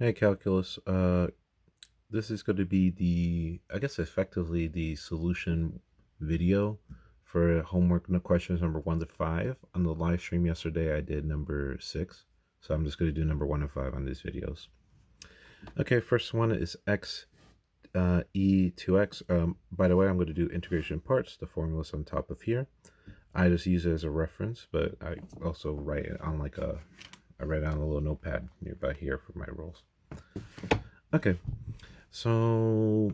Hey, calculus. This is going to be I guess, effectively the solution video for homework questions number 1 to 5. On the live stream yesterday, I did number 6. So I'm just going to do number 1 and 5 on these videos. Okay, first one is x e to x. By the way, I'm going to do integration parts. The formula's on top of here. I just use it as a reference, but I also write it on I write on a little notepad nearby here for my rules. Okay, so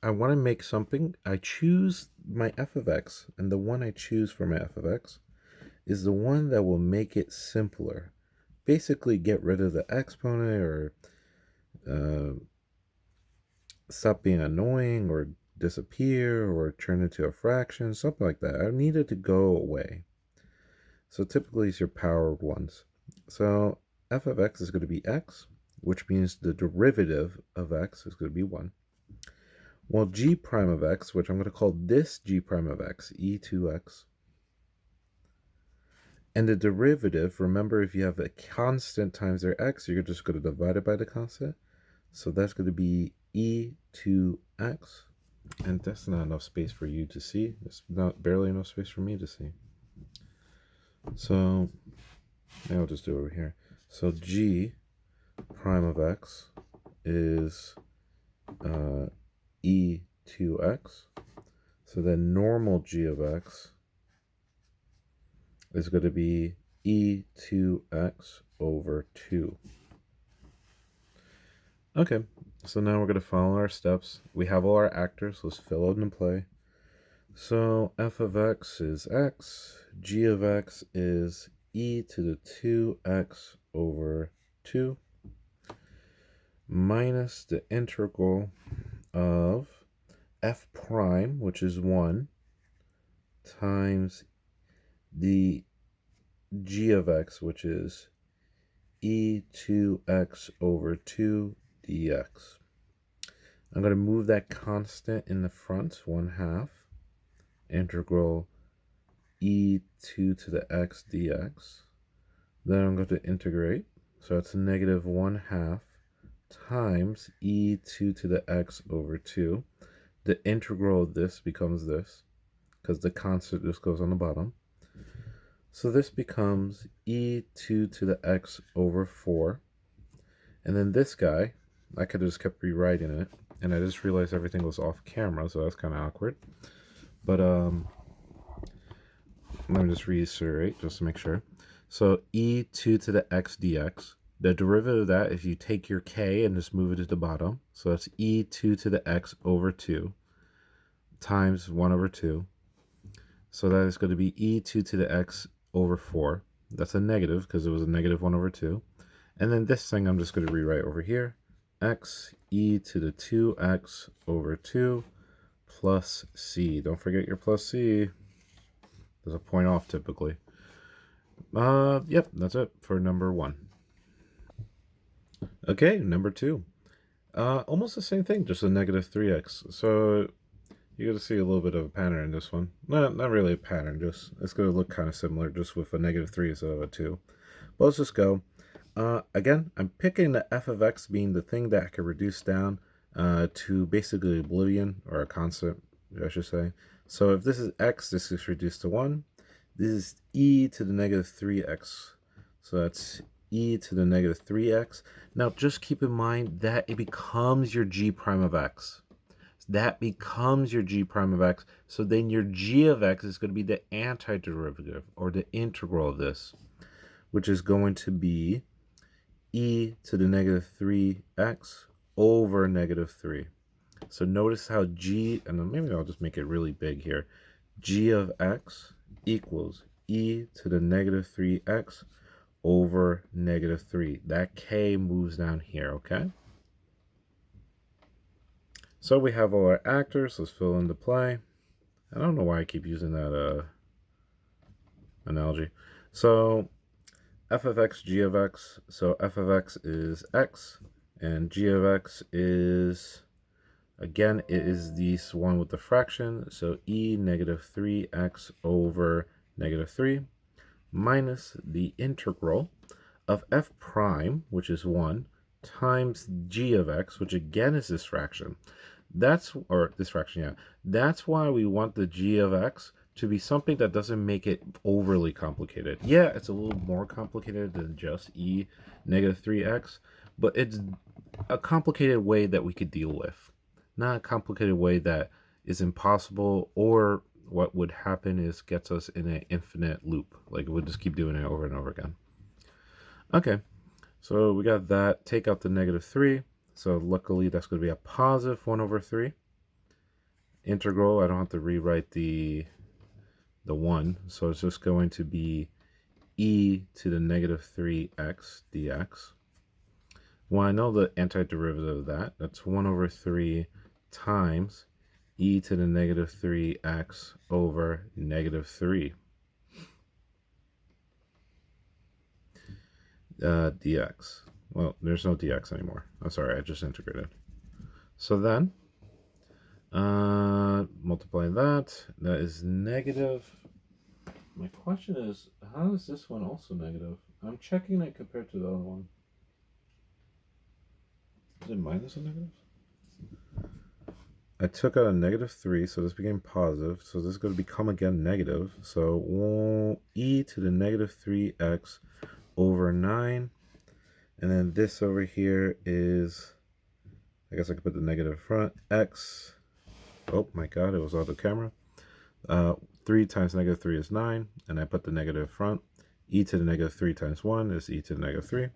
I want to make something. I choose my f of x, and the one I choose for my f of x is the one that will make it simpler. Basically, get rid of the exponent or stop being annoying or disappear or turn into a fraction, something like that. I need it to go away. So typically it's your powered ones. So f of x is going to be x, which means the derivative of x is going to be 1. Well, g prime of x, which I'm going to call this g prime of x, e2x. And the derivative, remember, if you have a constant times their x, you're just going to divide it by the constant. So that's going to be e2x. And that's not enough space for you to see. It's not barely enough space for me to see. So now I'll just do it over here. So g prime of x is e2x. So then normal g of x is going to be e2x over 2. Okay, so now we're going to follow our steps. We have all our actors. Let's fill out and play. So f of x is x. G of x is e to the 2x over 2 minus the integral of f prime, which is 1, times the g of x, which is e2x over 2 dx. I'm going to move that constant in the front, 1/2, integral e2 to the x dx. Then I'm going to integrate, so it's negative 1/2 times e2 to the x over 2. The integral of this becomes this, because the constant just goes on the bottom. So this becomes e2 to the x over 4. And then this guy, I could have just kept rewriting it, and I just realized everything was off camera, so that's kind of awkward. But let me just reiterate just to make sure. So e2 to the x dx. The derivative of that, if you take your k and just move it to the bottom, so that's e2 to the x over 2 times 1 over 2. So that is going to be e2 to the x over 4. That's a negative because it was a negative 1 over 2. And then this thing I'm just going to rewrite over here. X e to the 2x over 2 plus c. Don't forget your plus c. There's a point off typically. Yep, that's it for number 1. Okay, number 2. Almost the same thing, just a negative 3x. So you're going to see a little bit of a pattern in this one. Not really a pattern, just it's going to look kind of similar, just with a negative 3 instead of a 2. But let's just go. Again, I'm picking the f of x being the thing that I can reduce down to basically oblivion, or a constant, I should say. So if this is x, this is reduced to 1. This is e to the negative 3x. So that's e to the negative 3x. Now, just keep in mind that it becomes your g prime of x. That becomes your g prime of x. So then your g of x is going to be the antiderivative, or the integral of this, which is going to be e to the negative 3x over negative 3. So notice how g, and maybe I'll just make it really big here, g of x equals e to the negative 3x over negative 3. That k moves down here, okay? So we have all our actors. Let's fill in the play. I don't know why I keep using that analogy. So f of x, g of x. So f of x is x, and g of x is, again, it is this one with the fraction. So e negative 3x over negative 3 minus the integral of f prime, which is 1, times g of x, which again is this fraction. That's why we want the g of x to be something that doesn't make it overly complicated. Yeah, it's a little more complicated than just e negative 3x, but it's a complicated way that we could deal with. Not a complicated way that is impossible, or what would happen is gets us in an infinite loop. Like we'll just keep doing it over and over again. Okay, so we got that. Take out the negative 3. So luckily that's going to be a positive 1 over 3. Integral, I don't have to rewrite the 1. So it's just going to be e to the negative 3x dx. Well, I know the antiderivative of that. That's 1 over 3 times e to the negative 3x over negative 3 dx. Well, there's no dx anymore. I'm sorry, I just integrated. So then, multiply that. That is negative. My question is, how is this one also negative? I'm checking it compared to the other one. Is it minus a negative? I took out a negative 3, so this became positive. So this is going to become again negative. So e to the negative 3x over 9. And then this over here is, I guess I could put the negative front, x. Oh my god, it was out of the camera. 3 times negative 3 is 9. And I put the negative front. E to the negative 3 times 1 is e to the negative 3.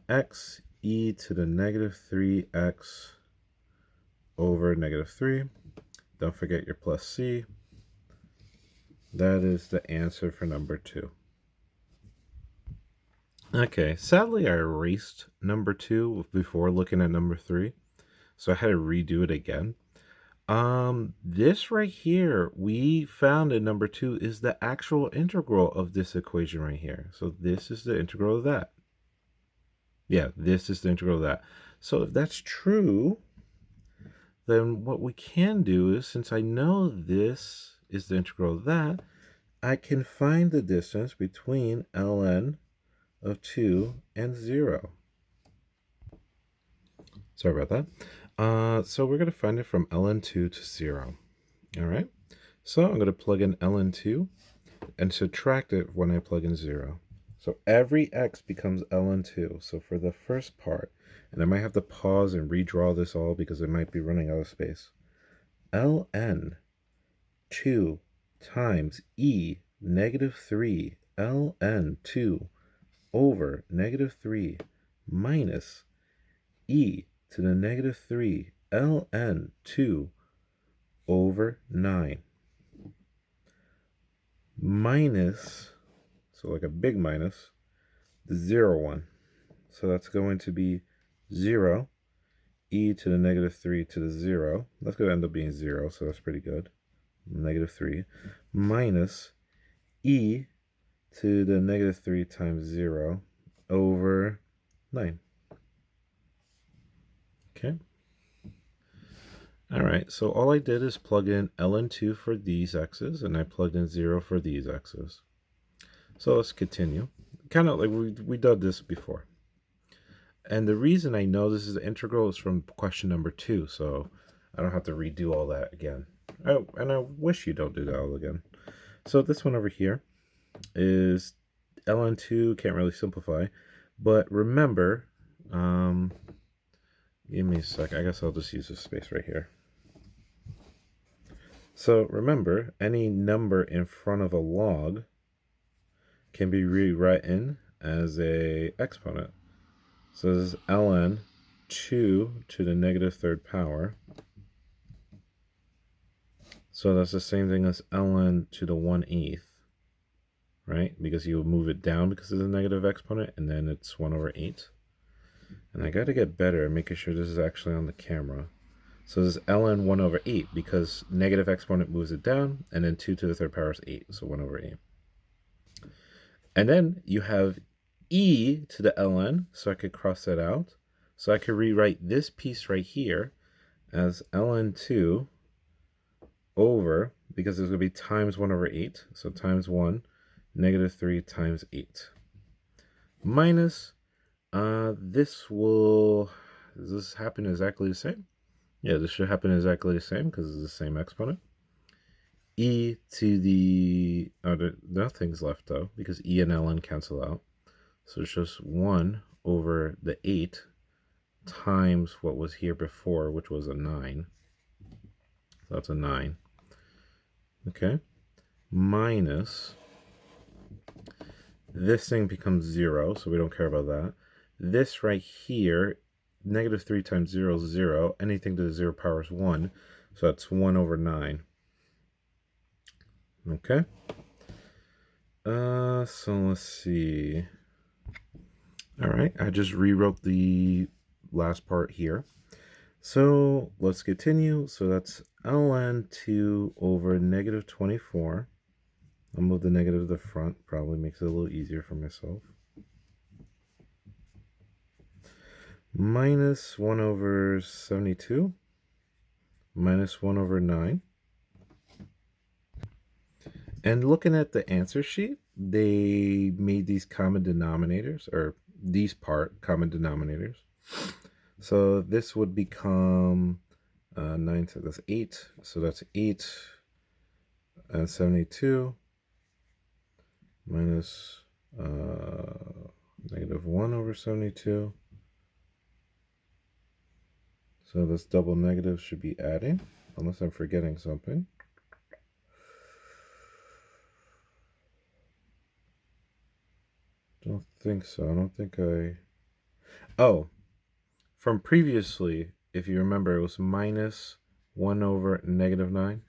X e to the negative 3x over negative 3. Don't forget your plus c. That is the answer for number 2. Okay, sadly I erased number 2 before looking at number 3, so I had to redo it again. This right here, we found in number 2 is the actual integral of this equation right here. So this is the integral of that. Yeah, this is the integral of that. So if that's true, then what we can do is, since I know this is the integral of that, I can find the distance between ln of 2 and 0. Sorry about that. So we're going to find it from ln2 to 0. All right. So I'm going to plug in ln2 and subtract it when I plug in 0. So every x becomes ln2. So for the first part, and I might have to pause and redraw this all because it might be running out of space. ln 2 times e negative 3 ln 2 over negative 3 minus e to the negative 3 ln 2 over 9 minus, so like a big minus, the 0 one. So that's going to be 0 e to the negative 3 to the 0. That's going to end up being 0, so that's pretty good. Negative 3 minus e to the negative 3 times 0 over 9. Okay. All right, so all I did is plug in ln2 for these x's, and I plugged in 0 for these x's. So let's continue. Kind of like we did this before. And the reason I know this is the integral is from question number 2, so I don't have to redo all that again. Oh, and I wish you don't do that all again. So this one over here is ln2, can't really simplify, but remember, give me a sec, I guess I'll just use this space right here. So remember, any number in front of a log can be rewritten as a exponent. So this is ln 2 to the negative 3rd power. So that's the same thing as ln to the 1/8, right? Because you move it down because it's a negative exponent, and then it's 1 over 8. And I got to get better at making sure this is actually on the camera. So this is ln 1 over 8 because negative exponent moves it down, and then 2 to the 3rd power is 8, so 1 over 8. And then you have e to the ln, so I could cross that out. So I could rewrite this piece right here as ln 2 over, because it's going to be times 1 over 8, so times 1, negative 3 times 8, minus Does this happen exactly the same? Yeah, this should happen exactly the same because it's the same exponent. E to the, nothing's left though, because E and ln cancel out. So it's just 1 over the 8 times what was here before, which was a 9. So that's a 9. Okay. Minus, this thing becomes 0, so we don't care about that. This right here, negative 3 times 0 is 0. Anything to the 0 power is 1. So that's 1 over 9. Okay. So let's see. All right, I just rewrote the last part here. So let's continue. So that's ln 2 over negative 24. I'll move the negative to the front. Probably makes it a little easier for myself. Minus 1 over 72. Minus 1 over 9. And looking at the answer sheet, they made these common denominators, or these common denominators. So this would become 9, so that's 8. So that's 8 and 72 minus negative 1 over 72. So this double negative should be adding, unless I'm forgetting something. Don't think so. I don't think I... Oh, from previously, if you remember, it was minus 1 over negative 9.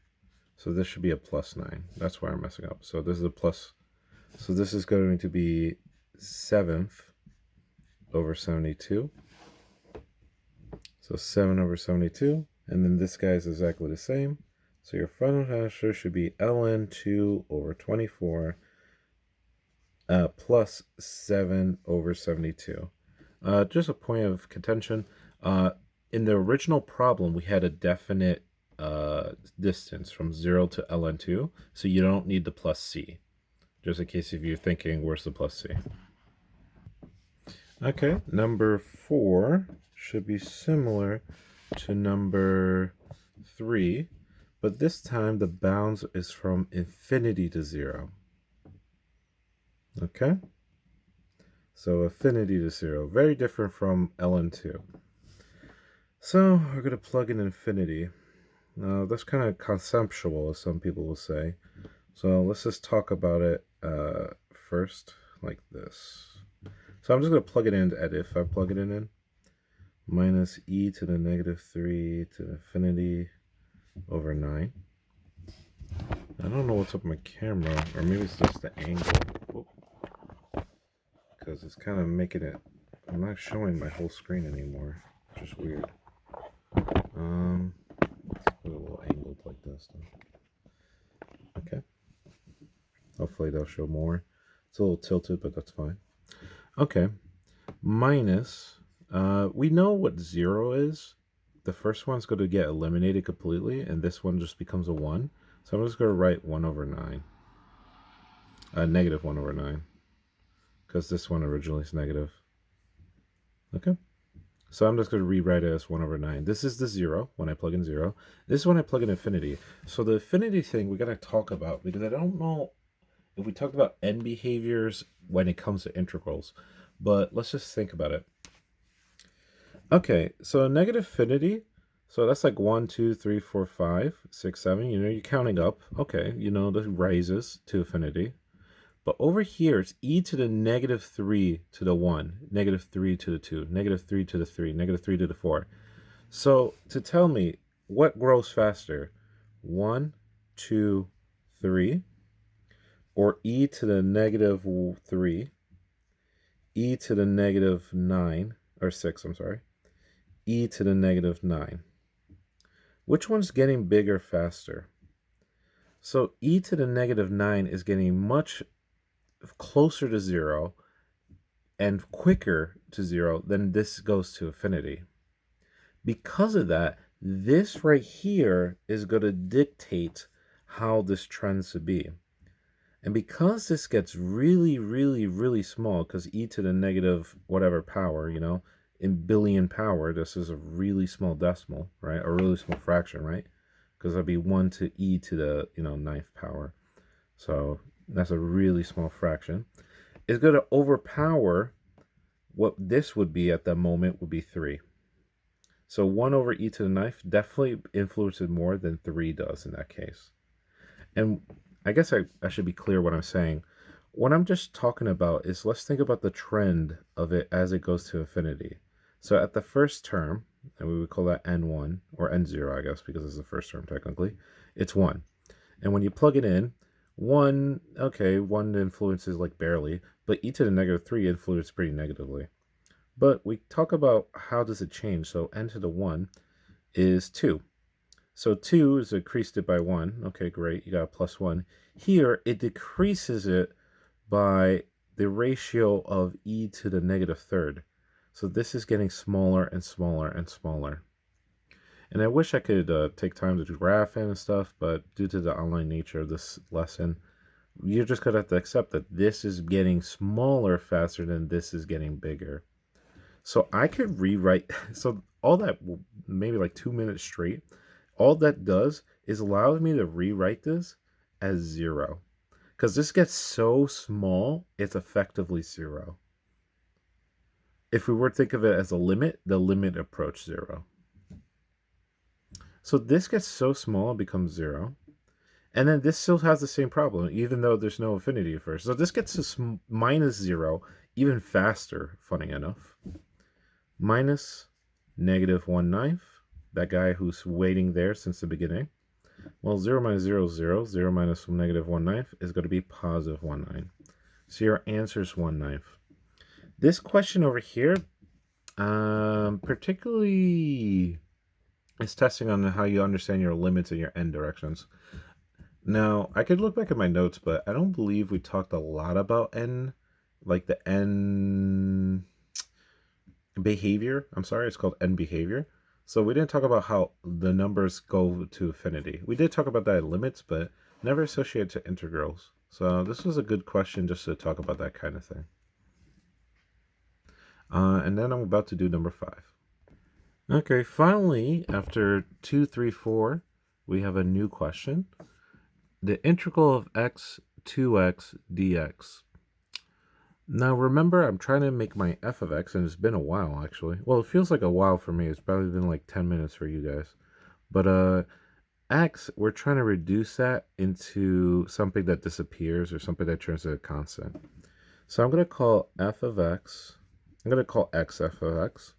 So this should be a plus 9. That's why I'm messing up. So this is a plus. So this is going to be 7th over 72. So 7 over 72. And then this guy is exactly the same. So your final answer should be ln 2 over 24 plus 7 over 72. Just a point of contention. In the original problem, we had a definite distance from 0 to ln 2, so you don't need the plus c. Just in case if you're thinking, where's the plus c? Okay, number 4 should be similar to number 3, but this time the bounds is from infinity to 0. Okay, so infinity to 0, very different from ln 2. So we're going to plug in infinity. That's kind of conceptual, as some people will say. So let's just talk about it first, like this. So I'm just going to plug it in to edit. If I plug it in, minus e to the negative 3 to infinity over 9. I don't know what's up with my camera, or maybe it's just the angle. Because it's kind of making it, I'm not showing my whole screen anymore, which is weird. Let's put it a little angled like this. Okay. Hopefully they'll show more. It's a little tilted, but that's fine. Okay. Minus, we know what 0 is. The first one's going to get eliminated completely, and this one just becomes a 1. So I'm just going to write 1 over 9. Negative 1 over 9. Because this one originally is negative. Okay. So I'm just going to rewrite it as 1 over 9. This is the 0 when I plug in 0. This is when I plug in infinity. So the infinity thing we got to talk about, because I don't know if we talked about end behaviors when it comes to integrals. But let's just think about it. Okay, so negative infinity, so that's like 1, 2, 3, 4, 5, 6, 7. You know, you're counting up. Okay, you know, the rises to infinity. But over here, it's e to the negative 3 to the 1, negative 3 to the 2, negative 3 to the 3, negative 3 to the 4. So to tell me, what grows faster? 1, 2, 3, or e to the negative 3, e to the negative 9, or 6, I'm sorry, e to the negative 9. Which one's getting bigger faster? So e to the negative 9 is getting much closer to 0 and quicker to 0 than this goes to infinity. Because of that, this right here is going to dictate how this trends to be. And because this gets really, really, really small, because e to the negative whatever power, in billion power, this is a really small decimal, right? A really small fraction, right? Because that'd be 1 to e to the, ninth power. So that's a really small fraction. It's going to overpower what this would be at that moment would be 3. So 1 over e to the ninth definitely influences more than 3 does in that case. And I guess I should be clear what I'm saying. What I'm just talking about is, let's think about the trend of it as it goes to infinity. So at the first term, and we would call that n1, or n0, I guess, because it's the first term technically, it's 1. And when you plug it in, 1 influences like barely, but e to the negative 3 influences pretty negatively. But we talk about how does it change. So n to the 1 is 2. So 2 is increased it by 1. Okay, great. You got a plus 1. Here, it decreases it by the ratio of e to the negative third. So this is getting smaller and smaller and smaller. And I wish I could take time to do graphing and stuff, but due to the online nature of this lesson, you're just going to have to accept that this is getting smaller faster than this is getting bigger. So I could rewrite, so all that, maybe like 2 minutes straight, all that does is allow me to rewrite this as 0. Because this gets so small, it's effectively 0. If we were to think of it as a limit, the limit approached 0. So this gets so small, it becomes 0. And then this still has the same problem, even though there's no infinity first. So this gets to minus 0 even faster, funny enough. Minus negative 1/9. That guy who's waiting there since the beginning. Well, 0 minus 0 is 0. 0 minus negative 1/9 is going to be positive 1/9. So your answer is 1/9. This question over here, particularly is testing on how you understand your limits and your n directions. Now, I could look back at my notes, but I don't believe we talked a lot about n, like the n behavior. I'm sorry, it's called n behavior. So we didn't talk about how the numbers go to infinity. We did talk about that in limits, but never associated to integrals. So this was a good question just to talk about that kind of thing. And then I'm about to do number 5. Okay, finally, after 2, 3, 4, we have a new question. The integral of x 2x dx. Now remember, I'm trying to make my f of x, and it's been a while actually. Well, it feels like a while for me. It's probably been like 10 minutes for you guys. But x, we're trying to reduce that into something that disappears or something that turns into a constant. So I'm going to call f of x, I'm going to call x f of x,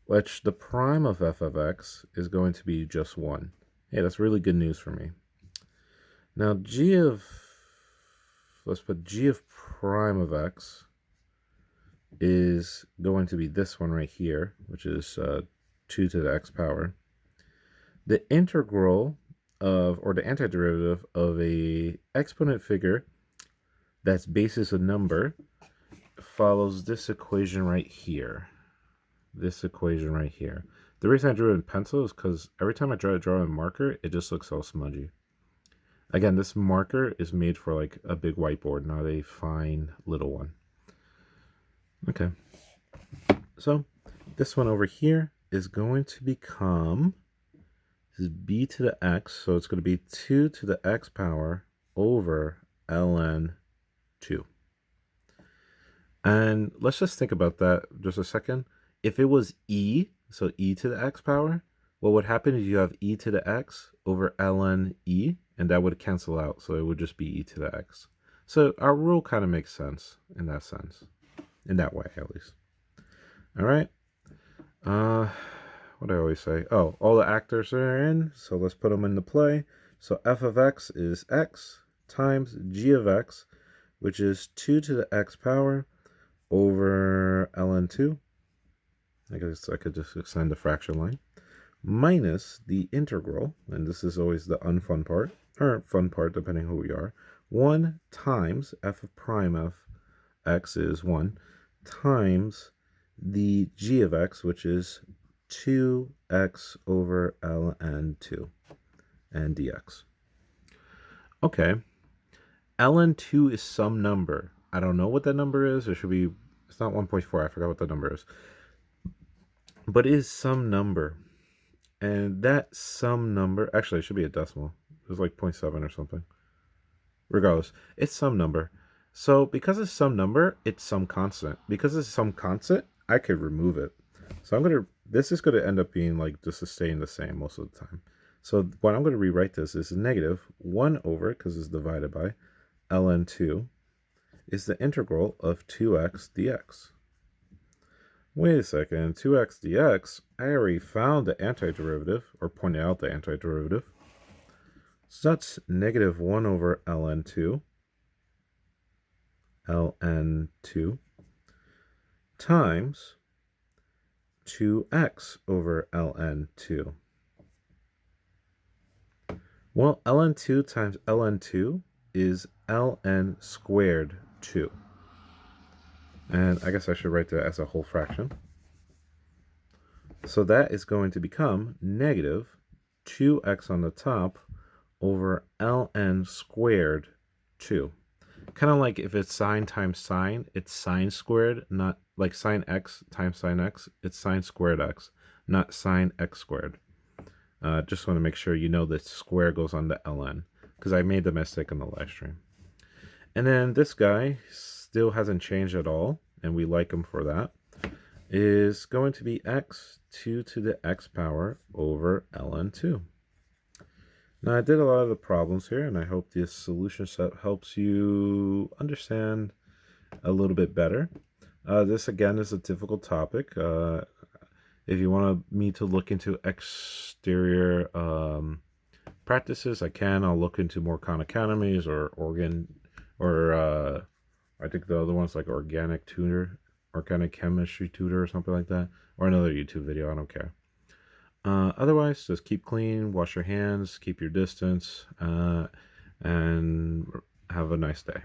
which the prime of f of x is going to be just 1. Hey, that's really good news for me. Now let's put g of prime of x is going to be this one right here, which is 2 to the x power. The integral of, or the antiderivative of a exponent figure that's basis a number follows this equation right here. This equation right here. The reason I drew it in pencil is because every time I draw a marker, it just looks so smudgy. Again, this marker is made for like a big whiteboard, not a fine little one. Okay. So this one over here is going to become, this is b to the x, so it's going to be 2 to the x power over ln 2. And let's just think about that just a second. If it was e, so e to the x power, what would happen is you have e to the x over ln e, and that would cancel out, so it would just be e to the x. So our rule kind of makes sense in that sense, in that way at least. All right. What do I always say? Oh, all the actors are in, so let's put them into play. So f of x is x times g of x, which is 2 to the x power over ln 2. I guess I could just extend the fraction line, minus the integral, and this is always the unfun part, or fun part depending who we are, 1 times f of prime of x is 1, times the g of x, which is 2x over ln 2, and dx. Okay, ln2 is some number. I don't know what that number is. It should be, it's not 1.4. I forgot what the number is. But it is some number. And that some number, actually, it should be a decimal. It's like 0.7 or something. Regardless, it's some number. So because it's some number, it's some constant. Because it's some constant, I could remove it. So this is going to end up being like just staying the same most of the time. So what I'm going to rewrite this is negative 1 over, because it's divided by, ln2 is the integral of 2x dx. Wait a second, 2x dx, I already found the antiderivative, or pointed out the antiderivative. So that's negative 1 over ln2 times 2x over ln2. Well, ln2 times ln2 is ln squared 2. And I guess I should write that as a whole fraction. So that is going to become negative 2x on the top over ln squared 2. Kind of like if it's sine times sine, it's sine squared, not like sine x times sine x, it's sine squared x, not sine x squared. Just want to make sure you know that square goes on the ln, because I made the mistake on the live stream. And then this guy still hasn't changed at all, and we like him for that, is going to be x2 to the x power over ln2. Now, I did a lot of the problems here, and I hope this solution set helps you understand a little bit better. This, again, is a difficult topic. If you want me to look into exterior practices, I can. I'll look into more Khan Academies or I think the other one's like organic chemistry tutor or something like that, or another YouTube video. I don't care. Otherwise, just keep clean, wash your hands, keep your distance, and have a nice day.